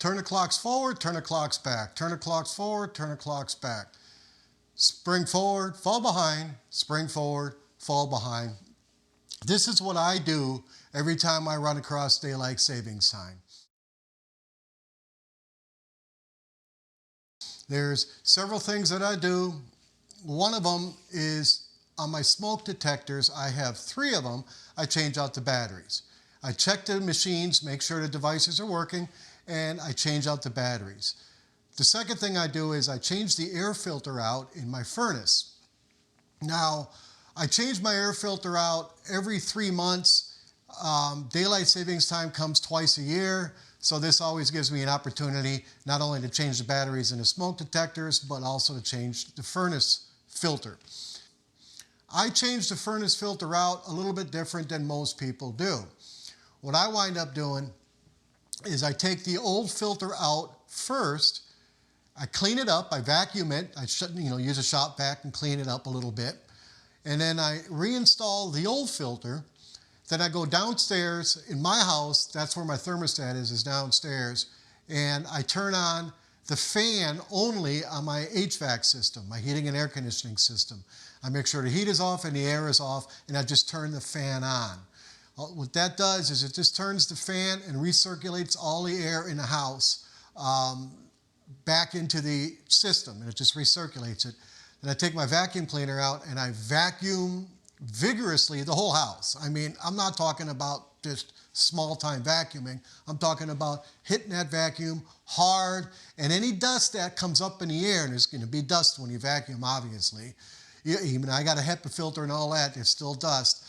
Turn the clocks forward, turn the clocks back. Turn the clocks forward, turn the clocks back. Spring forward, fall behind, spring forward, fall behind. This is what I do every time I run across daylight savings time. There's several things that I do. One of them is on my smoke detectors. I have 3 of them. I change out the batteries. I check the machines, make sure the devices are working, and I change out the batteries. The second thing I do is I change the air filter out in my furnace. Now, I change my air filter out every 3 months. Daylight savings time comes twice a year, so this always gives me an opportunity not only to change the batteries in the smoke detectors, but also to change the furnace filter. I change the furnace filter out a little bit different than most people do. What I wind up doing is I take the old filter out first, I clean it up, I vacuum it, I use a shop vac and clean it up a little bit, and then I reinstall the old filter. Then I go downstairs in my house, that's where my thermostat is downstairs, and I turn on the fan only on my HVAC system, my heating and air conditioning system. I make sure the heat is off and the air is off, and I just turn the fan on. What that does is it just turns the fan and recirculates all the air in the house back into the system, and it just recirculates it. Then I take my vacuum cleaner out and I vacuum vigorously the whole house. I mean, I'm not talking about just small time vacuuming. I'm talking about hitting that vacuum hard, and any dust that comes up in the air, and there's going to be dust when you vacuum, obviously. Even I got a HEPA filter and all that, there's still dust.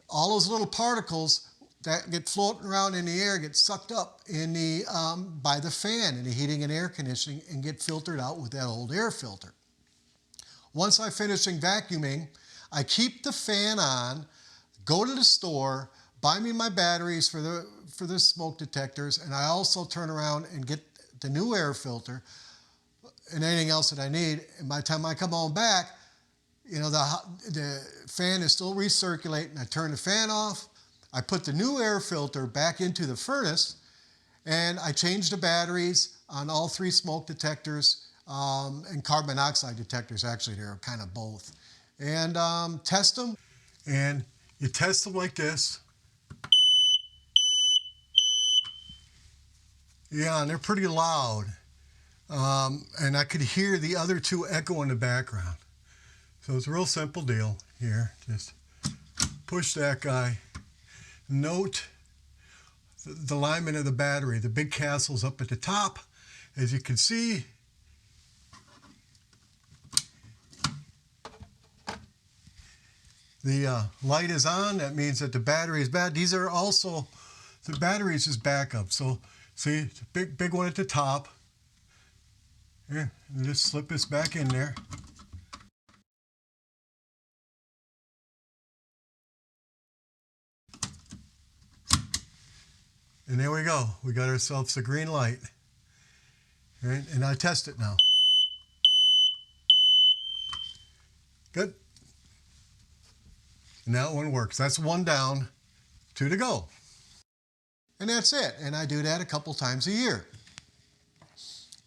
All those little particles that get floating around in the air get sucked up in the, by the fan in the heating and air conditioning and get filtered out with that old air filter. Once I'm finishing vacuuming, I keep the fan on, go to the store, buy me my batteries for the smoke detectors, and I also turn around and get the new air filter and anything else that I need. And by the time I come home back, the fan is still recirculating. I turn the fan off, I put the new air filter back into the furnace, and I change the batteries on all 3 smoke detectors and carbon monoxide detectors. Actually, they're kind of both. And test them. And you test them like this. Yeah, and they're pretty loud. And I could hear the other 2 echo in the background. So it's a real simple deal here. Just push that guy. Note the alignment of the battery. The big castle's up at the top. As you can see, the light is on. That means that the battery is bad. These are also, the battery is just backup. So see, it's a big one at the top. Here, just slip this back in there. And there we go. We got ourselves a green light. Right? And I test it now. Good. And that one works. That's 1 down, 2 to go. And that's it. And I do that a couple times a year.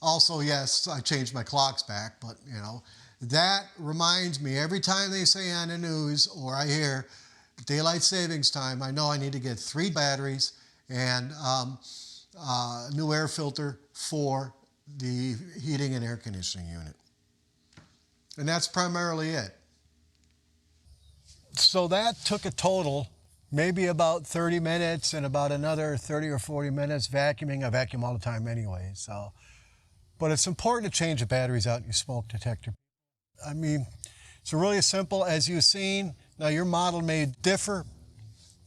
Also, yes, I changed my clocks back, but that reminds me every time they say on the news or I hear daylight savings time, I know I need to get 3 batteries and a new air filter for the heating and air conditioning unit. And that's primarily it. So that took a total, maybe about 30 minutes and about another 30 or 40 minutes vacuuming. I vacuum all the time anyway, so. But it's important to change the batteries out in your smoke detector. I mean, it's really simple as you've seen. Now your model may differ.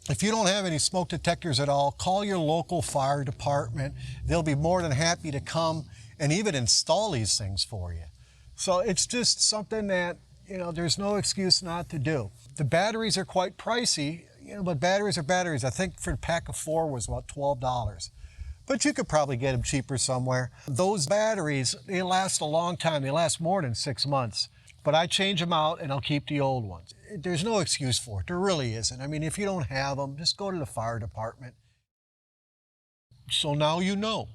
If you don't have any smoke detectors at all, call your local fire department. They'll be more than happy to come and even install these things for you. So it's just something that, there's no excuse not to do. The batteries are quite pricey, but batteries are batteries. I think for a pack of 4 was about $12. But you could probably get them cheaper somewhere. Those batteries, they last a long time. They last more than 6 months. But I change them out and I'll keep the old ones. There's no excuse for it. There really isn't. I mean, if you don't have them, just go to the fire department. So now you know.